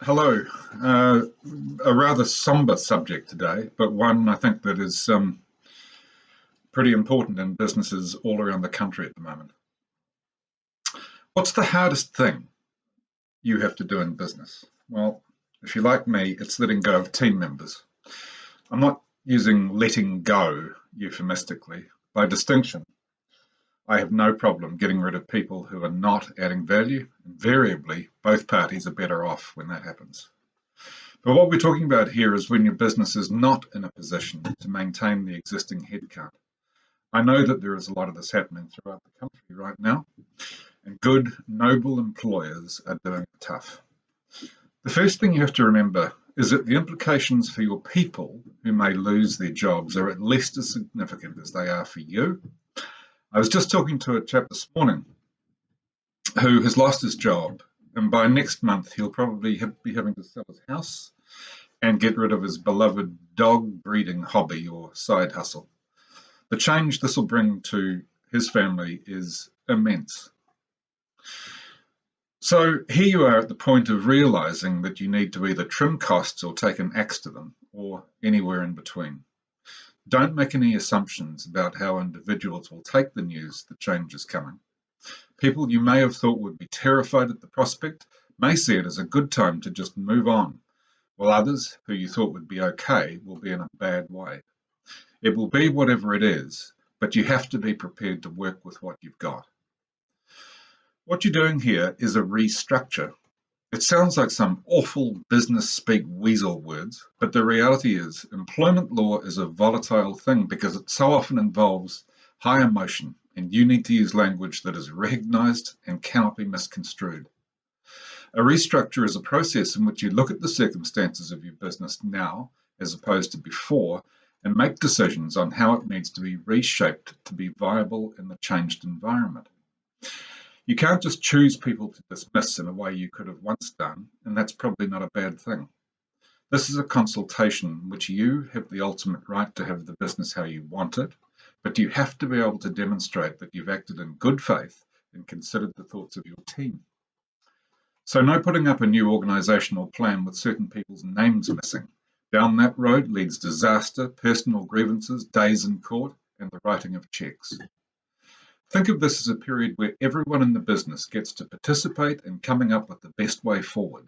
Hello. Uh, a rather somber subject today, but one I think that is pretty important in businesses all around the country at the moment. What's the hardest thing you have to do in business? Well, if you're like me, it's letting go of team members. I'm not using letting go euphemistically. By distinction, I have no problem getting rid of people who are not adding value. Invariably, both parties are better off when that happens. But what we're talking about here is when your business is not in a position to maintain the existing headcount. I know that there is a lot of this happening throughout the country right now, and good, noble employers are doing it tough. The first thing you have to remember is that the implications for your people who may lose their jobs are at least as significant as they are for you. I was just talking to a chap this morning who has lost his job, and by next month he'll probably be having to sell his house and get rid of his beloved dog breeding hobby or side hustle. The change this will bring to his family is immense. So here you are at the point of realizing that you need to either trim costs or take an axe to them, or anywhere in between. Don't make any assumptions about how individuals will take the news that change is coming. People you may have thought would be terrified at the prospect may see it as a good time to just move on, while others, who you thought would be okay, will be in a bad way. It will be whatever it is, but you have to be prepared to work with what you've got. What you're doing here is a restructure. It sounds like some awful business speak weasel words, but the reality is employment law is a volatile thing because it so often involves high emotion, and you need to use language that is recognised and cannot be misconstrued. A restructure is a process in which you look at the circumstances of your business now as opposed to before and make decisions on how it needs to be reshaped to be viable in the changed environment. You can't just choose people to dismiss in a way you could have once done, and that's probably not a bad thing. This is a consultation in which you have the ultimate right to have the business how you want it, but you have to be able to demonstrate that you've acted in good faith and considered the thoughts of your team. So no putting up a new organisational plan with certain people's names missing. Down that road leads disaster, personal grievances, days in court, and the writing of cheques. Think of this as a period where everyone in the business gets to participate in coming up with the best way forward.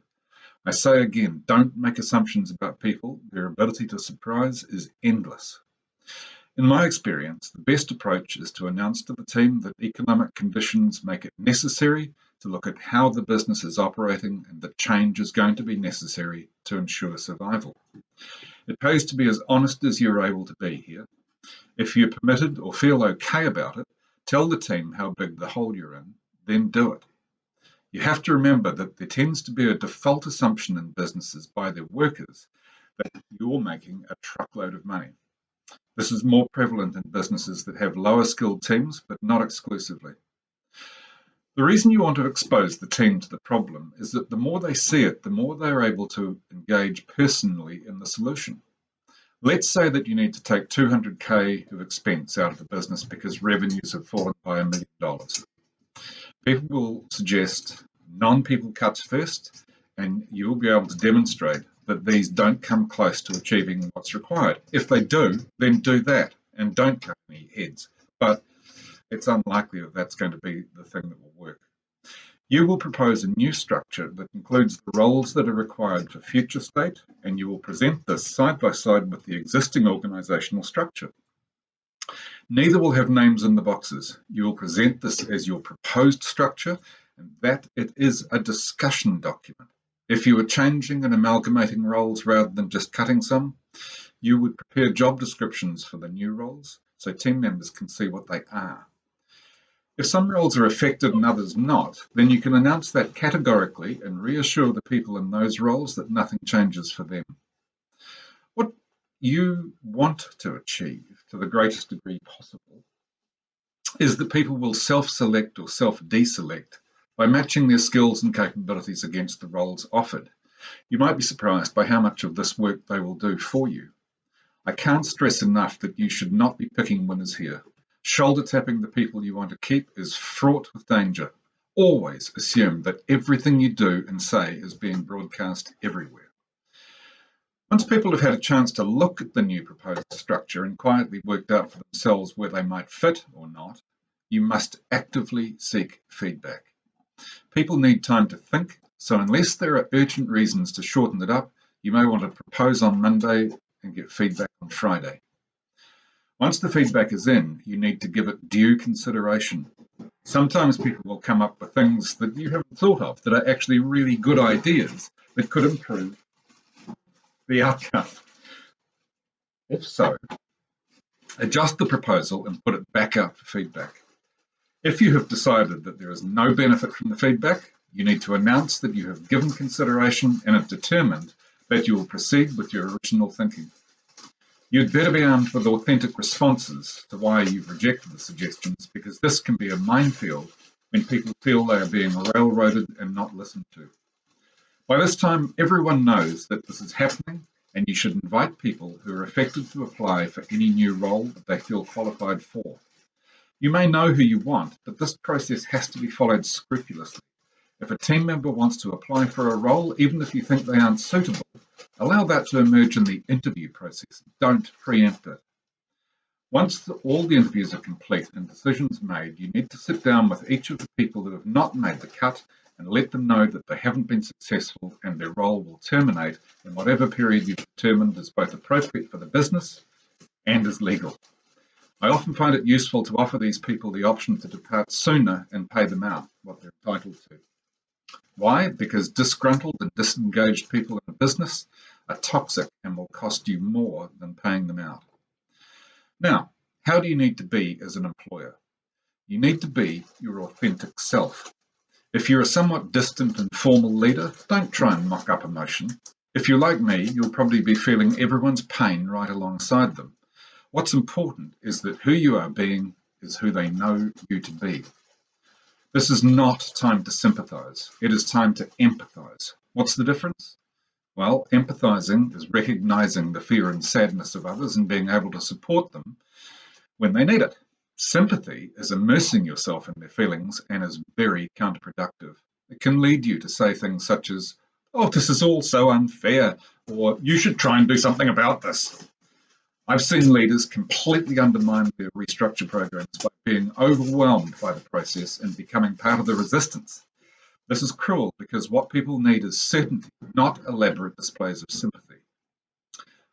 I say again, don't make assumptions about people. Their ability to surprise is endless. In my experience, the best approach is to announce to the team that economic conditions make it necessary to look at how the business is operating and that change is going to be necessary to ensure survival. It pays to be as honest as you're able to be here. If you're permitted or feel okay about it, tell the team how big the hole you're in, then do it. You have to remember that there tends to be a default assumption in businesses by their workers that you're making a truckload of money. This is more prevalent in businesses that have lower skilled teams, but not exclusively. The reason you want to expose the team to the problem is that the more they see it, the more they're able to engage personally in the solution. Let's say that you need to take 200K of expense out of the business because revenues have fallen by $1 million. People will suggest non-people cuts first, and you will be able to demonstrate that these don't come close to achieving what's required. If they do, then do that and don't cut any heads. But it's unlikely that that's going to be the thing that will work. You will propose a new structure that includes the roles that are required for future state, and you will present this side by side with the existing organisational structure. Neither will have names in the boxes. You will present this as your proposed structure, and that it is a discussion document. If you were changing and amalgamating roles rather than just cutting some, you would prepare job descriptions for the new roles so team members can see what they are. If some roles are affected and others not, then you can announce that categorically and reassure the people in those roles that nothing changes for them. What you want to achieve to the greatest degree possible is that people will self-select or self-deselect by matching their skills and capabilities against the roles offered. You might be surprised by how much of this work they will do for you. I can't stress enough that you should not be picking winners here. Shoulder tapping the people you want to keep is fraught with danger. always assume that everything you do and say is being broadcast everywhere. Once people have had a chance to look at the new proposed structure and quietly worked out for themselves where they might fit or not, you must actively seek feedback. People need time to think, so unless there are urgent reasons to shorten it up, you may want to propose on Monday and get feedback on Friday. Once the feedback is in, you need to give it due consideration. Sometimes people will come up with things that you haven't thought of that are actually really good ideas that could improve the outcome. If so, adjust the proposal and put it back out for feedback. If you have decided that there is no benefit from the feedback, you need to announce that you have given consideration and have determined that you will proceed with your original thinking. You'd better be armed with authentic responses to why you've rejected the suggestions, because this can be a minefield when people feel they are being railroaded and not listened to. By this time, everyone knows that this is happening, and you should invite people who are affected to apply for any new role that they feel qualified for. You may know who you want, but this process has to be followed scrupulously. If a team member wants to apply for a role, even if you think they aren't suitable, allow that to emerge in the interview process. Don't preempt it. Once all the interviews are complete and decisions made, you need to sit down with each of the people who have not made the cut and let them know that they haven't been successful and their role will terminate in whatever period you've determined is both appropriate for the business and is legal. I often find it useful to offer these people the option to depart sooner and pay them out what they're entitled to. Why? Because disgruntled and disengaged people in a business are toxic and will cost you more than paying them out. Now, how do you need to be as an employer? You need to be your authentic self. If you're a somewhat distant and formal leader, don't try and mock up emotion. If you're like me, you'll probably be feeling everyone's pain right alongside them. What's important is that who you are being is who they know you to be. This is not time to sympathize. It is time to empathize. What's the difference? Well, empathizing is recognizing the fear and sadness of others and being able to support them when they need it. Sympathy is immersing yourself in their feelings and is very counterproductive. It can lead you to say things such as, "Oh, this is all so unfair," or "You should try and do something about this." I've seen leaders completely undermine their restructure programs by being overwhelmed by the process and becoming part of the resistance. This is cruel because what people need is certainty, not elaborate displays of sympathy.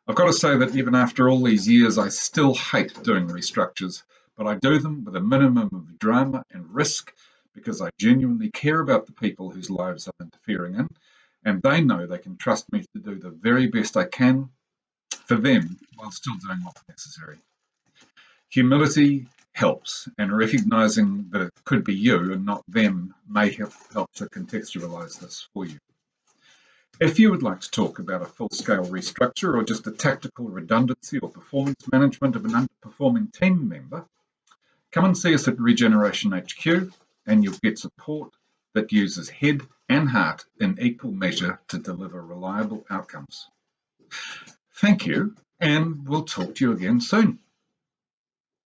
I've got to say that even after all these years, I still hate doing restructures, but I do them with a minimum of drama and risk because I genuinely care about the people whose lives I'm interfering in, and they know they can trust me to do the very best I can for them while still doing what's necessary. Humility helps, and recognizing that it could be you and not them may help to contextualize this for you. If you would like to talk about a full-scale restructure or just a tactical redundancy or performance management of an underperforming team member, come and see us at Regeneration HQ and you'll get support that uses head and heart in equal measure to deliver reliable outcomes. Thank you, and we'll talk to you again soon.